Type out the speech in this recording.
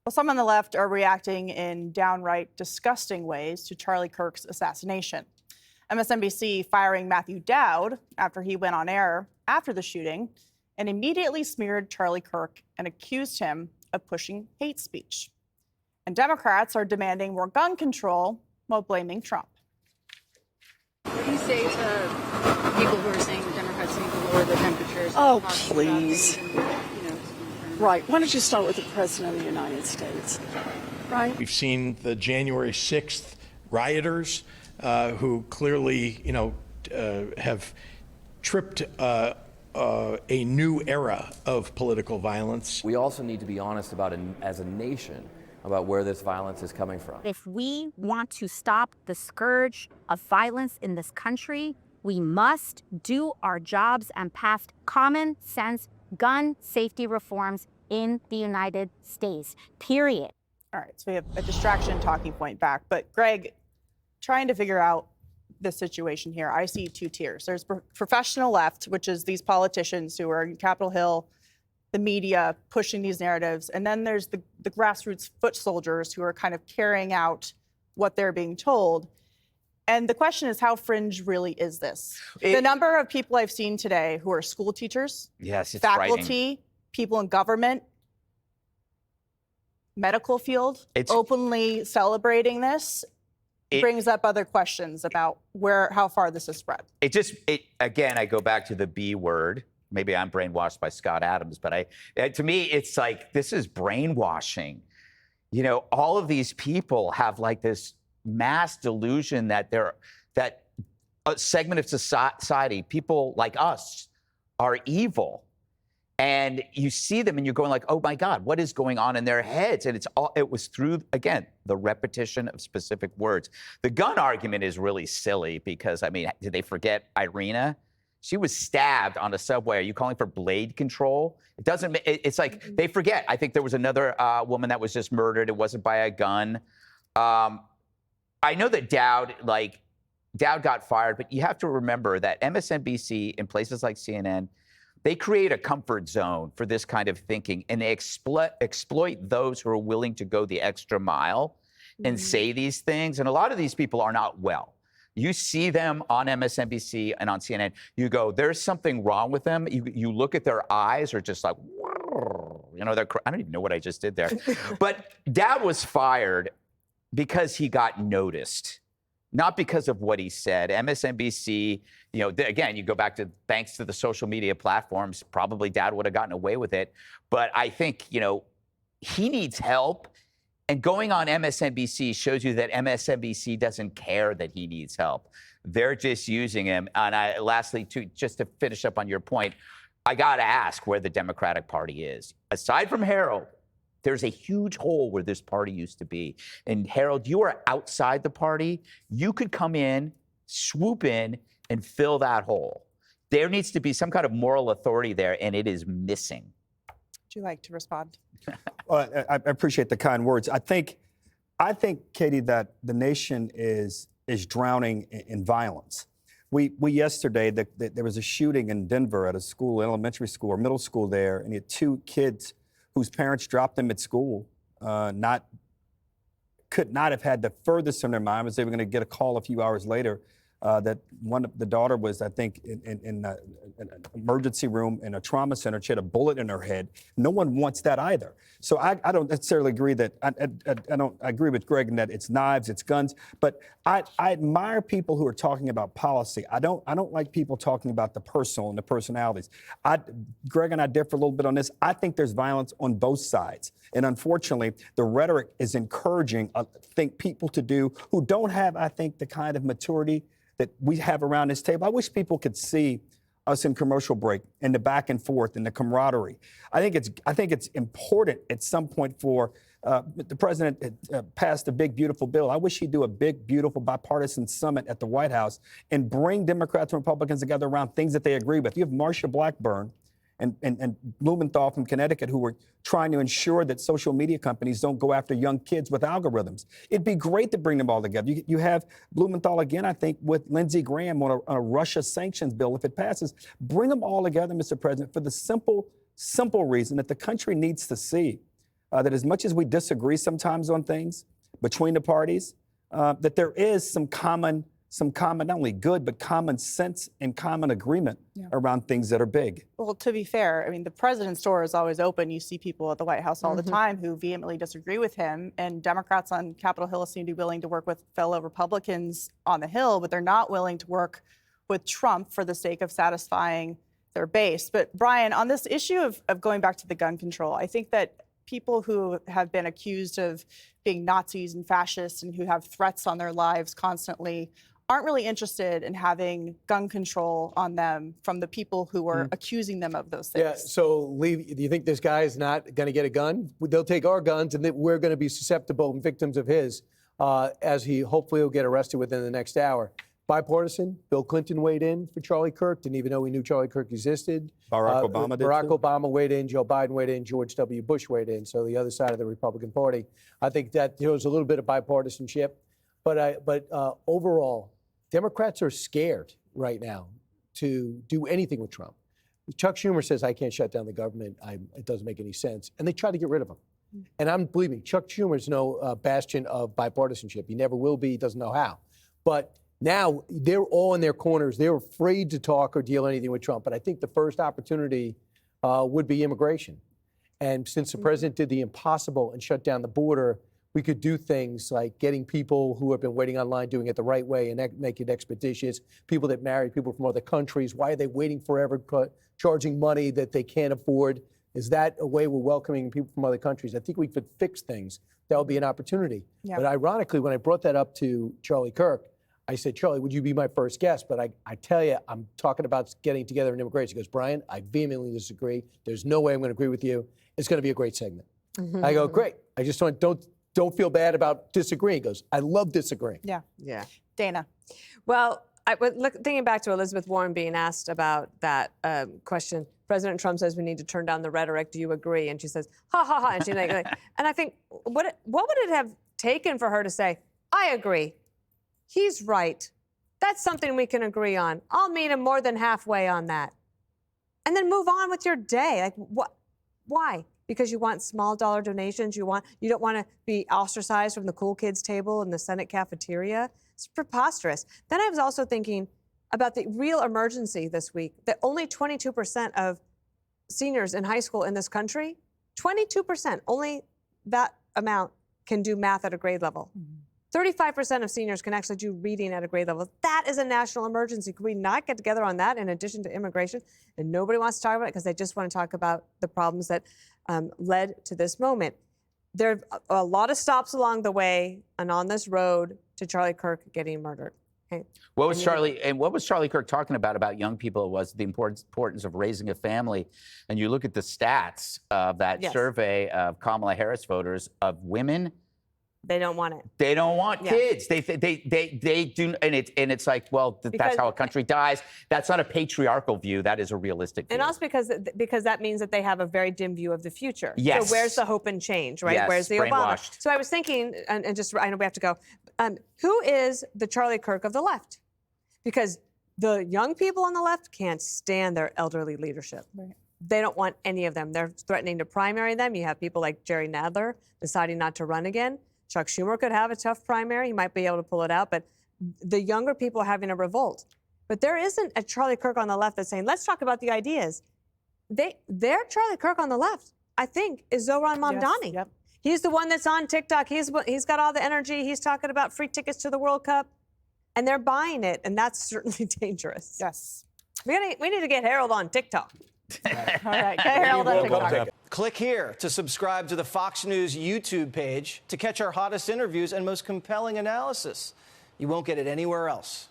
Well, some on the left are reacting in downright disgusting ways to Charlie Kirk's assassination. MSNBC firing Matthew Dowd after he went on air after the shooting and immediately smeared Charlie Kirk and accused him of pushing hate speech. And Democrats are demanding more gun control while blaming Trump. What do you say to people who are saying the Democrats need to lower the temperatures? Oh, please. Right. Why don't you start with the President of the United States? Right. We've seen the January 6th rioters who clearly, have tripped a new era of political violence. We also need to be honest about, as a nation, about where this violence is coming from. If we want to stop the scourge of violence in this country, we must do our jobs and pass common sense gun safety reforms in the United States, period. All right, so we have a distraction talking point back. But Greg, trying to figure out the situation here, I see two tiers. There's professional left, which is these politicians who are in Capitol Hill, the media pushing these narratives. And then there's the grassroots foot soldiers who are kind of carrying out what they're being told. And the question is, how fringe really is this? The number of people I've seen today who are school teachers, yes, it's faculty, frightening. People in government, medical field, openly celebrating this brings up other questions about how far this has spread. Again, I go back to the B word. Maybe I'm brainwashed by Scott Adams, but to me, it's like, this is brainwashing. All of these people have like this mass delusion that that a segment of society, people like us, are evil. And you see them and you're going like, oh my God, what is going on in their heads? And it was through, again, the repetition of specific words. The gun argument is really silly because, did they forget Irina? She was stabbed on a subway. Are you calling for blade control? It's like they forget. I think there was another woman that was just murdered. It wasn't by a gun. I know that Dowd got fired, but you have to remember that MSNBC and places like CNN, they create a comfort zone for this kind of thinking, and they exploit those who are willing to go the extra mile and say these things. And a lot of these people are not well. You see them on MSNBC and on CNN, you go, there's something wrong with them. You look at their eyes are just like, I don't even know what I just did there. But Dowd was fired because he got noticed, not because of what he said. MSNBC, again, you go back to thanks to the social media platforms, probably Dowd would have gotten away with it. But I think, he needs help. And going on MSNBC shows you that MSNBC doesn't care that he needs help. They're just using him. And lastly, just to finish up on your point, I got to ask where the Democratic Party is. Aside from Harold, there's a huge hole where this party used to be. And Harold, you are outside the party. You could come in, swoop in, and fill that hole. There needs to be some kind of moral authority there, and it is missing. Would you like to respond? Well, I appreciate the kind words. I think, Katie, that the nation is drowning in violence. We yesterday, there was a shooting in Denver at a school, elementary school or middle school there, and you had two kids whose parents dropped them at school, could not have had the furthest in their mind was they were going to get a call a few hours later that the daughter was, I think, in an emergency room in a trauma center. She had a bullet in her head. No one wants that either. So I don't necessarily agree that I agree with Greg in that it's knives, it's guns. But I admire people who are talking about policy. I don't like people talking about the personal and the personalities. Greg and I differ a little bit on this. I think there's violence on both sides. And unfortunately, the rhetoric is encouraging, people to do who don't have, I think, the kind of maturity that we have around this table. I wish people could see us in commercial break and the back and forth and the camaraderie. I think it's important at some point for the president passed a big, beautiful bill. I wish he'd do a big, beautiful bipartisan summit at the White House and bring Democrats and Republicans together around things that they agree with. You have Marsha Blackburn and Blumenthal from Connecticut, who were trying to ensure that social media companies don't go after young kids with algorithms. It'd be great to bring them all together. You have Blumenthal again, I think, with Lindsey Graham on a Russia sanctions bill, if it passes. Bring them all together, Mr. President, for the simple reason that the country needs to see that as much as we disagree sometimes on things between the parties, that there is some common, not only good, but common sense and common agreement around things that are big. Well, to be fair, I mean, the president's door is always open. You see people at the White House all the time who vehemently disagree with him, and Democrats on Capitol Hill seem to be willing to work with fellow Republicans on the Hill, but they're not willing to work with Trump for the sake of satisfying their base. But Brian, on this issue of going back to the gun control, I think that people who have been accused of being Nazis and fascists and who have threats on their lives constantly aren't really interested in having gun control on them from the people who are accusing them of those things. Yeah, so Lee, do you think this guy is not going to get a gun? They'll take our guns, and we're going to be susceptible and victims of his, as he hopefully will get arrested within the next hour. Bipartisan. Bill Clinton weighed in for Charlie Kirk. Didn't even know we knew Charlie Kirk existed. Barack Obama did Barack too. Obama weighed in. Joe Biden weighed in. George W. Bush weighed in. So the other side of the Republican Party. I think that there was a little bit of bipartisanship, but overall, Democrats are scared right now to do anything with Trump. Chuck Schumer says, I can't shut down the government. It doesn't make any sense. And they try to get rid of him. And believe me, Chuck Schumer is no bastion of bipartisanship. He never will be. He doesn't know how. But now they're all in their corners. They're afraid to talk or deal anything with Trump. But I think the first opportunity would be immigration. And since the president did the impossible and shut down the border, we could do things like getting people who have been waiting online doing it the right way and make it expeditious. People that marry people from other countries, why are they waiting forever, charging money that they can't afford? Is that a way we're welcoming people from other countries? I think we could fix things. That would be an opportunity. Yeah. But ironically, when I brought that up to Charlie Kirk, I said, Charlie, would you be my first guest? But I tell you, I'm talking about getting together in immigration. He goes, Brian, I vehemently disagree. There's no way I'm going to agree with you. It's going to be a great segment. I go, great. I just don't feel bad about disagreeing. He goes, I love disagreeing. Yeah. Yeah. Dana. Well, thinking back to Elizabeth Warren being asked about that question, President Trump says we need to turn down the rhetoric. Do you agree? And she says, ha, ha, ha. And she's like, and I think, what would it have taken for her to say, I agree. He's right. That's something we can agree on. I'll meet him more than halfway on that. And then move on with your day. Like, what? Why? Because you want small dollar donations? You don't want to be ostracized from the cool kids table in the Senate cafeteria? It's preposterous. Then I was also thinking about the real emergency this week, that only 22% of seniors in high school in this country, 22%, only that amount can do math at a grade level. 35% of seniors can actually do reading at a grade level. That is a national emergency. Could we not get together on that in addition to immigration? And nobody wants to talk about it because they just want to talk about the problems that led to this moment. There are a lot of stops along the way and on this road to Charlie Kirk getting murdered. Okay. What was Charlie Kirk talking about young people? It was the importance of raising a family. And you look at the stats of that survey of Kamala Harris voters of women. They don't want it. They don't want kids. They do, and it's like, well, that's how a country dies. That's not a patriarchal view. That is a realistic view. And also because that means that they have a very dim view of the future. Yes. So where's the hope and change, right? Yes, Where's the Obama? brainwashed. So I was thinking, and just I know we have to go. Who is the Charlie Kirk of the left? Because the young people on the left can't stand their elderly leadership. Right. They don't want any of them. They're threatening to primary them. You have people like Jerry Nadler deciding not to run again. Chuck Schumer could have a tough primary. He might be able to pull it out, but the younger people are having a revolt. But there isn't a Charlie Kirk on the left that's saying, let's talk about the ideas. Their Charlie Kirk on the left, I think, is Zohran Mamdani. Yes, yep. He's the one that's on TikTok. He's got all the energy. He's talking about free tickets to the World Cup, and they're buying it, and that's certainly dangerous. Yes. We need to get Harold on TikTok. All right. Get Harold on TikTok. Click here to subscribe to the Fox News YouTube page to catch our hottest interviews and most compelling analysis. You won't get it anywhere else.